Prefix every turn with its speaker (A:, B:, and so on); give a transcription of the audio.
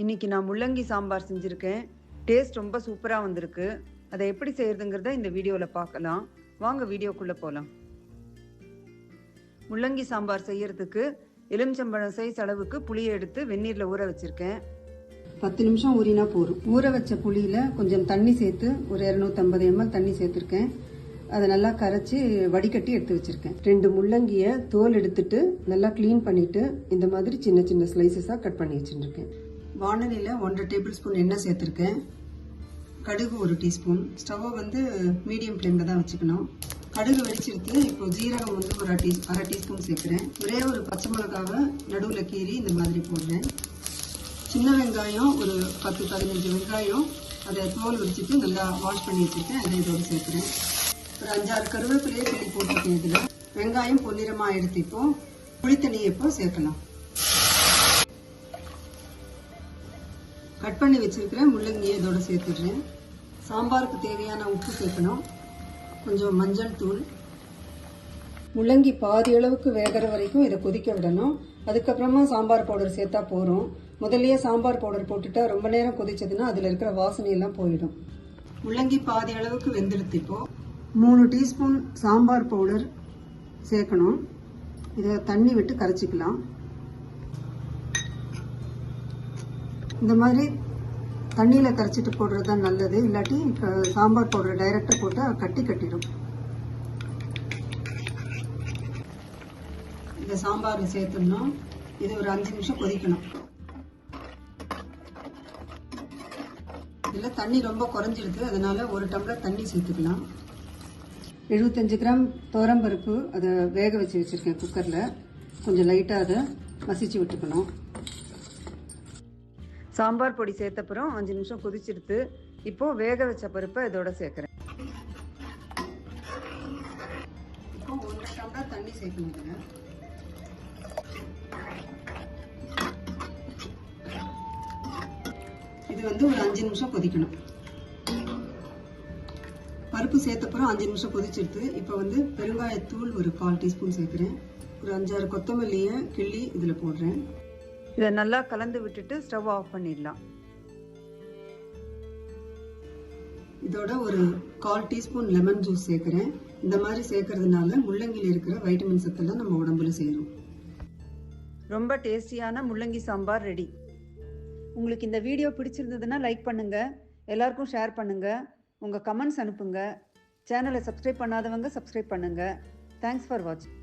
A: இன்னைக்கு நான் முள்ளங்கி சாம்பார் செஞ்சுருக்கேன். டேஸ்ட் ரொம்ப சூப்பரா வந்திருக்கு. அதை எப்படி செய்யறதுங்கிறத இந்த வீடியோல பார்க்கலாம். வாங்க வீடியோக்குள்ள போலாம். முள்ளங்கி சாம்பார் செய்யறதுக்கு எலுமிச்சம்பழம் சைஸ் அளவுக்கு புளியை எடுத்து வெந்நீர்ல ஊற வச்சிருக்கேன். 10 நிமிஷம் ஊறினா போதும். ஊற வச்ச புளியில கொஞ்சம் தண்ணி சேர்த்து ஒரு 250 ml தண்ணி சேர்த்துருக்கேன். அதை நல்லா கரைச்சி வடிகட்டி எடுத்து வச்சிருக்கேன். 2 முள்ளங்கியை தோல் எடுத்துட்டு நல்லா கிளீன் பண்ணிட்டு இந்த மாதிரி சின்ன சின்ன ஸ்லைசஸா கட் பண்ணி வச்சுருக்கேன். வானலியில் 1.5 டேபிள் ஸ்பூன் எண்ணெய் சேர்த்துருக்கேன். கடுகு 1 டீஸ்பூன். ஸ்டவ்வை வந்து மீடியம் ஃப்ளேமில் தான் வச்சுக்கணும். கடுகு வெடிச்சிருத்து. இப்போ ஜீரகம் வந்து ஒரு அரை டீஸ்பூன் சேர்க்குறேன். ஒரே ஒரு பச்சை மிளகாவை நடுவில் கீறி இந்த மாதிரி போடுறேன். சின்ன வெங்காயம் ஒரு 10-15 வெங்காயம் அதை தோல் வச்சுட்டு நல்லா வாஷ் பண்ணி வச்சுருக்கேன். அதை இதோடு சேர்க்குறேன். ஒரு 5-6 கருவேப்பிலையை கிள்ளி போட்டிருக்கேன். இதில் வெங்காயம் பொன்னிறமாக எடுத்து இப்போ புளித்தண்ணியை இப்போ சேர்க்கலாம். கட் பண்ணி வச்சிருக்கிற முள்ளங்கியை இதோட சேர்த்துடுறேன். சாம்பாருக்கு தேவையான உப்பு சேர்க்கணும். கொஞ்சம் மஞ்சள் தூள். முள்ளங்கி பாதி அளவுக்கு வேகிற வரைக்கும் இதை கொதிக்க விடணும். அதுக்கப்புறமா சாம்பார் பவுடர் சேர்த்தா போகிறோம். முதல்லயே சாம்பார் பவுடர் போட்டுட்டா ரொம்ப நேரம் கொதிச்சதுன்னா அதில் இருக்கிற வாசனையெல்லாம் போயிடும். முள்ளங்கி பாதி அளவுக்கு வெந்தெடுத்து இப்போ 3 டீஸ்பூன் சாம்பார் பவுடர் சேர்க்கணும். இதை தண்ணி விட்டு கரைச்சிக்கலாம். இந்த மாதிரி தண்ணியில் கரைச்சிட்டு போடுறது தான் நல்லது. இல்லாட்டி சாம்பார் பவுடர் டைரெக்டாக போட்டால் கட்டிடும். இந்த சாம்பார் சேர்த்தோம்னா இது ஒரு 5 நிமிஷம் கொதிக்கணும். இதில் தண்ணி ரொம்ப குறைஞ்சிடுது. அதனால 1 டம்ளர் தண்ணி சேர்த்துக்கலாம். 75 கிராம் துவரம்பருப்பு அதை வேக வச்சிருக்கேன் குக்கரில். கொஞ்சம் லைட்டாக அதை மசிச்சு விட்டுக்கணும். சாம்பார் பொடி சேர்த்தப்புறம் 5 நிமிஷம் கொதிச்சிடுத்து. இப்போ வேக வச்ச பருப்பை இதோட சேர்க்குறேன். இப்போ 1 டம்ளர் தண்ணி சேர்க்கணும். இது வந்து ஒரு 5 நிமிஷம் கொதிக்கணும். பருப்பு சேர்த்தப்புறம் 5 நிமிஷம் கொதிச்சிடுத்து. இப்போ வந்து பெருங்காயத்தூள் ஒரு 1/4 டீஸ்பூன் சேர்க்குறேன். ஒரு 5-6 கொத்தமல்லியை கிள்ளி இதில் போடுறேன். இதை நல்லா கலந்து விட்டுட்டு ஸ்டவ் ஆஃப் பண்ணிடலாம். இதோட ஒரு 1/4 டீஸ்பூன் லெமன் ஜூஸ் சேர்க்குறேன். இந்த மாதிரி சேர்க்கறதுனால முள்ளங்கியில் இருக்கிற வைட்டமின் சத்தெல்லாம் நம்ம உடம்புல சேரும். ரொம்ப டேஸ்டியான முள்ளங்கி சாம்பார் ரெடி. உங்களுக்கு இந்த வீடியோ பிடிச்சிருந்ததுன்னா லைக் பண்ணுங்க, எல்லாருக்கும் ஷேர் பண்ணுங்க, உங்கள் கமெண்ட்ஸ் அனுப்புங்க. சேனலை சப்ஸ்கிரைப் பண்ணாதவங்க சப்ஸ்கிரைப் பண்ணுங்க. தேங்க்ஸ் ஃபார் வாட்சிங்.